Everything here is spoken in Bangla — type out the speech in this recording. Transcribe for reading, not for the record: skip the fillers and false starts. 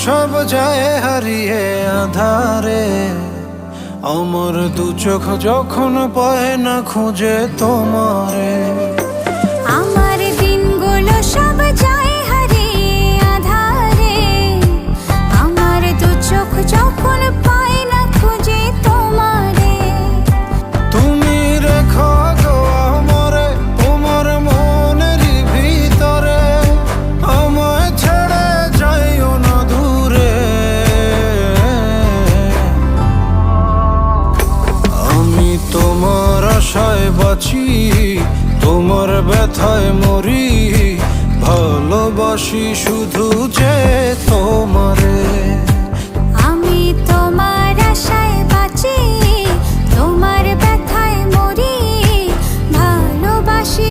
সব যায় হারিয়ে আধারে, আমার দু চোখ যখন পায় না খুঁজে তোমারে। আমার দিনগুলো সব যায় হারিয়ে আধারে, আমার দু চোখ যখন পায় না খুঁজে তোমারে। তুমি রেখো গো আমারে তোমার মনের ভিতরে, আমায় ছেড়ে যাইও না দূরে। আমি তোমার আশায় বাঁচি, তোমার ব্যথায় মরি, ভালোবাসি শুধু যে তোমারে।